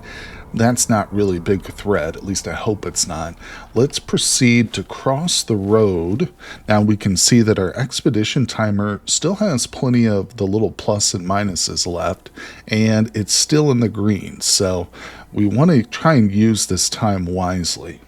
that's not really a big threat. At least I hope it's not. Let's proceed to cross the road. Now we can see that our expedition timer still has plenty of the little plus and minuses left, and it's still in the green. So we want to try and use this time wisely.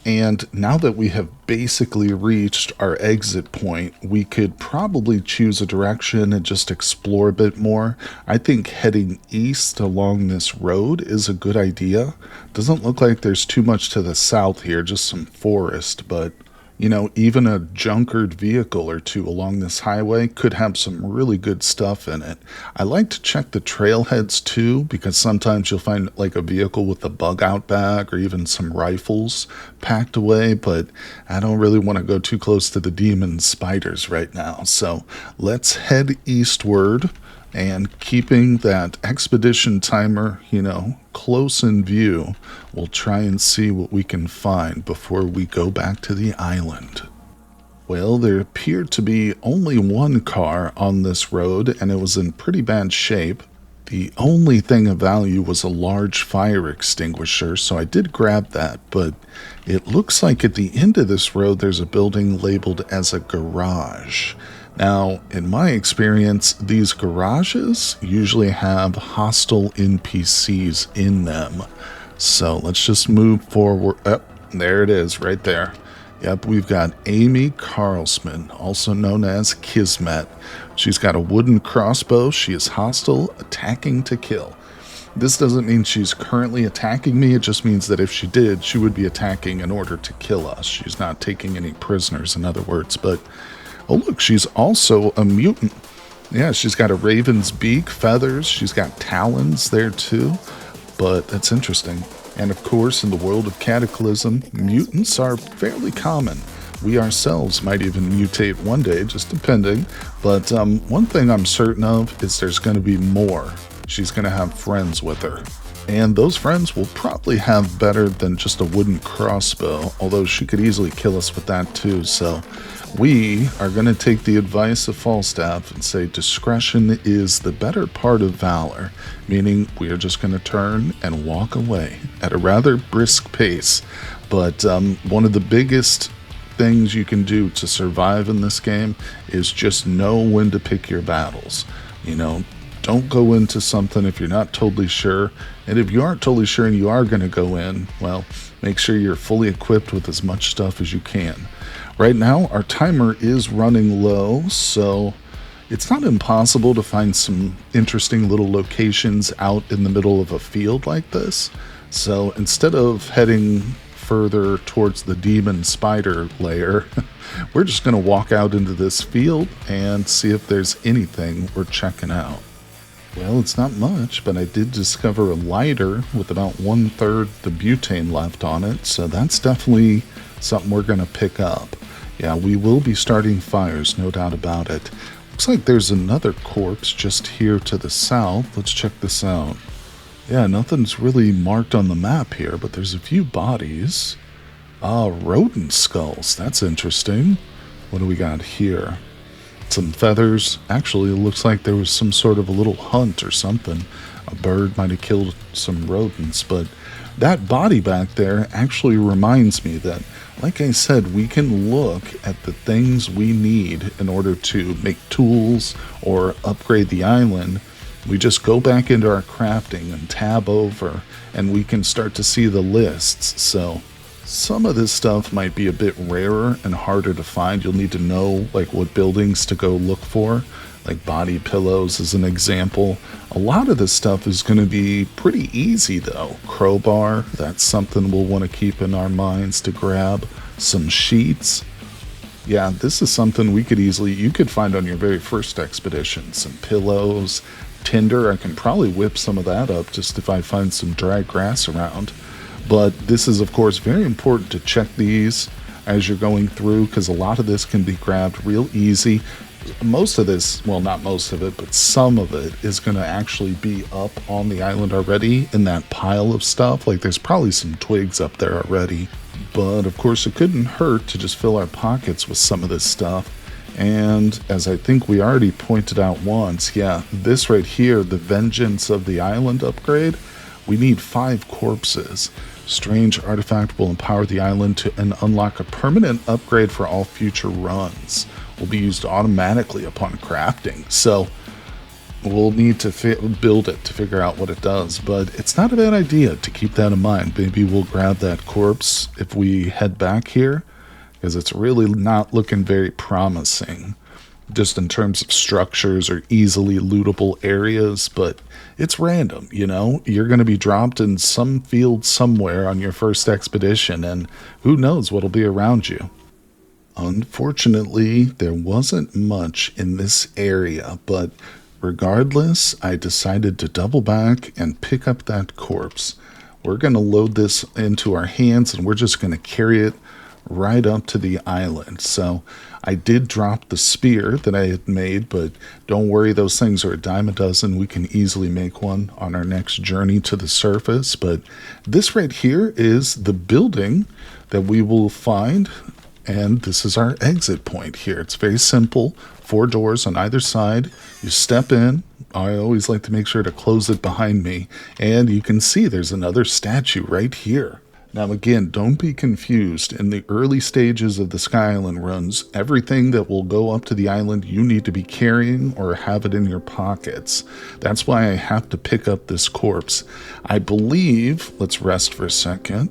And now that we have basically reached our exit point, we could probably choose a direction and just explore a bit more. I think heading east along this road is a good idea. Doesn't look like there's too much to the south here, just some forest, but you know, even a junkered vehicle or two along this highway could have some really good stuff in it. I like to check the trailheads too, because sometimes you'll find like a vehicle with a bug out bag or even some rifles packed away, but I don't really want to go too close to the demon spiders right now. So let's head eastward, and keeping that expedition timer, you know, close in view, we'll try and see what we can find before we go back to the island. Well, there appeared to be only one car on this road, and it was in pretty bad shape. The only thing of value was a large fire extinguisher, so I did grab that, but it looks like at the end of this road there's a building labeled as a garage. Now, in my experience, these garages usually have hostile NPCs in them. So let's just move forward. Oh, there it is, right there. Yep, we've got Amy Carlsman, also known as Kismet. She's got a wooden crossbow. She is hostile, attacking to kill. This doesn't mean she's currently attacking me. It just means that if she did, she would be attacking in order to kill us. She's not taking any prisoners, in other words, but oh, look, she's also a mutant. Yeah, she's got a raven's beak, feathers. She's got talons there too. But that's interesting. And of course, in the world of Cataclysm, mutants are fairly common. We ourselves might even mutate one day, just depending. But one thing I'm certain of is there's going to be more. She's going to have friends with her. And those friends will probably have better than just a wooden crossbow, although she could easily kill us with that too. So we are going to take the advice of Falstaff and say discretion is the better part of valor, meaning we are just going to turn and walk away at a rather brisk pace. But one of the biggest things you can do to survive in this game is just know when to pick your battles. You know, don't go into something if you're not totally sure. And if you aren't totally sure and you are going to go in, well, make sure you're fully equipped with as much stuff as you can. Right now, our timer is running low, so it's not impossible to find some interesting little locations out in the middle of a field like this. So instead of heading further towards the demon spider lair, we're just going to walk out into this field and see if there's anything we're checking out. Well, it's not much, but I did discover a lighter with about 1/3 the butane left on it, so that's definitely something we're going to pick up. Yeah, we will be starting fires, no doubt about it. Looks like there's another corpse just here to the south. Let's check this out. Yeah, nothing's really marked on the map here, but there's a few bodies. Ah, rodent skulls. That's interesting. What do we got here? Some feathers. Actually, it looks like there was some sort of a little hunt or something. A bird might have killed some rodents, but that body back there actually reminds me that, like I said, we can look at the things we need in order to make tools or upgrade the island. We just go back into our crafting and tab over, and we can start to see the lists. So some of this stuff might be a bit rarer and harder to find. You'll need to know like what buildings to go look for, like body pillows as an example. A lot of this stuff is going to be pretty easy though. Crowbar, that's something we'll want to keep in our minds to grab. Some sheets. Yeah, this is something you could find on your very first expedition. Some pillows, tinder. I can probably whip some of that up just if I find some dry grass around. But this is, of course, very important to check these as you're going through, because a lot of this can be grabbed real easy. Most of this, well, not most of it, but some of it is going to actually be up on the island already in that pile of stuff. Like there's probably some twigs up there already. But, of course, it couldn't hurt to just fill our pockets with some of this stuff. And as I think we already pointed out once, yeah, this right here, the Vengeance of the Island upgrade, we need 5 corpses. Strange artifact will empower the island and unlock a permanent upgrade for all future runs. Will be used automatically upon crafting. So We'll need to build it to figure out what it does, but it's not a bad idea to keep that in mind. Maybe we'll grab that corpse if we head back here, because it's really not looking very promising, just in terms of structures or easily lootable areas, but it's random, you know? You're going to be dropped in some field somewhere on your first expedition, and who knows what'll be around you. Unfortunately, there wasn't much in this area, but regardless, I decided to double back and pick up that corpse. We're going to load this into our hands and we're just going to carry it right up to the island. So I did drop the spear that I had made, but don't worry, those things are a dime a dozen. We can easily make one on our next journey to the surface. But this right here is the building that we will find. And this is our exit point here. It's very simple. 4 doors on either side. You step in. I always like to make sure to close it behind me. And you can see there's another statue right here. Now again, don't be confused. In the early stages of the Sky Island runs, everything that will go up to the island you need to be carrying or have it in your pockets. That's why I have to pick up this corpse. I believe, let's rest for a second,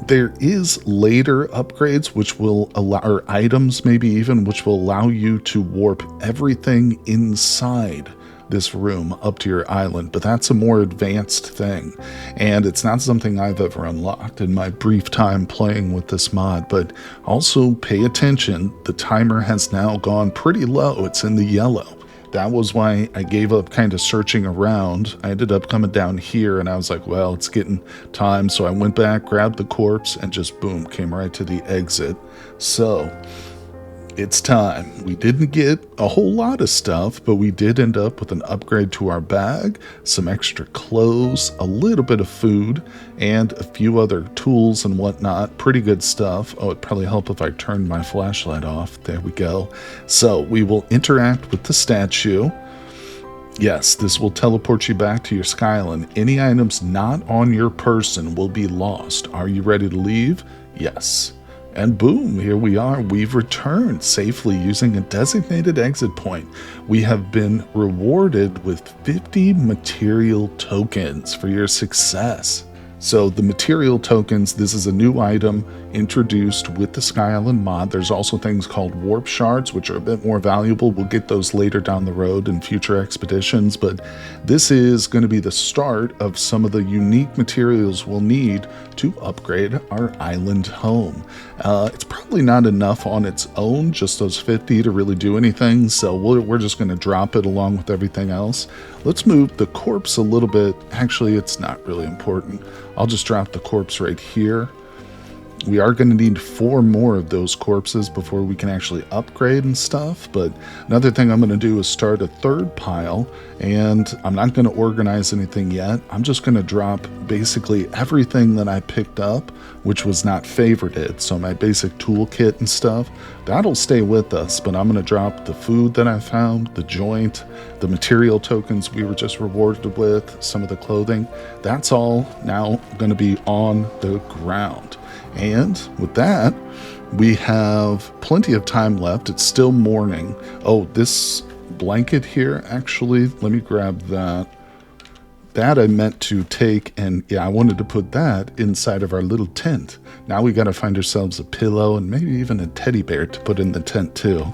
there is later upgrades which will allow, or items maybe even, which will allow you to warp everything inside this room up to your island, but that's a more advanced thing, and it's not something I've ever unlocked in my brief time playing with this mod. But also pay attention, the timer has now gone pretty low. It's in the yellow. That was why I gave up kind of searching around. I ended up coming down here and I was like, well, it's getting time. So I went back, grabbed the corpse, and just boom, came right to the exit. So it's time. We didn't get a whole lot of stuff, but we did end up with an upgrade to our bag, some extra clothes, a little bit of food, and a few other tools and whatnot. Pretty good stuff. Oh, it'd probably help if I turned my flashlight off. There we go. So we will interact with the statue. Yes, this will teleport you back to your Sky Island. Any items not on your person will be lost. Are you ready to leave? Yes. And boom, here we are. We've returned safely using a designated exit point. We have been rewarded with 50 material tokens for your success. So the material tokens, this is a new item introduced with the Sky Island mod. There's also things called warp shards, which are a bit more valuable. We'll get those later down the road in future expeditions, but this is going to be the start of some of the unique materials we'll need to upgrade our island home. It's probably not enough on its own, just those 50 to really do anything, so we're just going to drop it along with everything else. Let's move the corpse a little bit. Actually, it's not really important. I'll just drop the corpse right here. We are going to need 4 more of those corpses before we can actually upgrade and stuff, but another thing I'm going to do is start a 3rd pile, and I'm not going to organize anything yet. I'm just going to drop basically everything that I picked up, which was not favorited, so my basic toolkit and stuff, that'll stay with us, but I'm going to drop the food that I found, the joint, the material tokens we were just rewarded with, some of the clothing. That's all now going to be on the ground. And with that, we have plenty of time left. It's still morning. Oh, this blanket here, actually, let me grab that. That I meant to take, and yeah, I wanted to put that inside of our little tent. Now we got to find ourselves a pillow and maybe even a teddy bear to put in the tent too.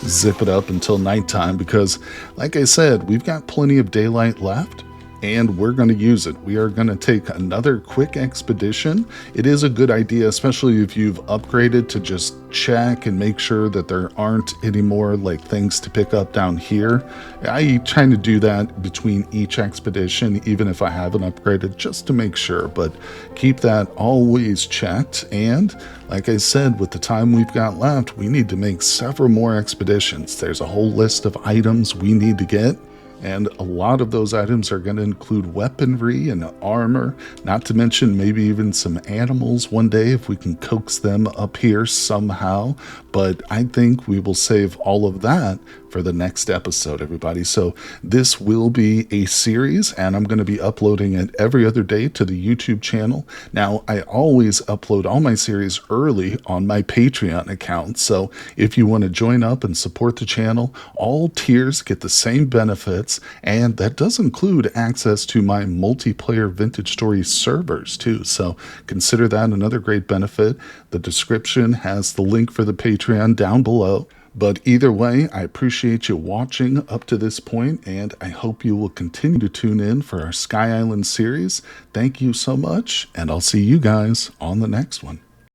Zip it up until nighttime because, like I said, we've got plenty of daylight left. And we're going to use it. We are going to take another quick expedition. It is a good idea, especially if you've upgraded, to just check and make sure that there aren't any more like things to pick up down here. I try to do that between each expedition, even if I haven't upgraded, just to make sure. But keep that always checked. And like I said, with the time we've got left, we need to make several more expeditions. There's a whole list of items we need to get. And a lot of those items are going to include weaponry and armor, not to mention maybe even some animals one day if we can coax them up here somehow. But I think we will save all of that for the next episode, everybody. So this will be a series, and I'm going to be uploading it every other day to the YouTube channel. Now, I always upload all my series early on my Patreon account. So if you want to join up and support the channel, all tiers get the same benefit benefits, and that does include access to my multiplayer Vintage Stories servers too, so consider that another great benefit. The description has the link for the Patreon down below. But either way, I appreciate you watching up to this point, and I hope you will continue to tune in for our Sky Island series. Thank you so much, and I'll see you guys on the next one.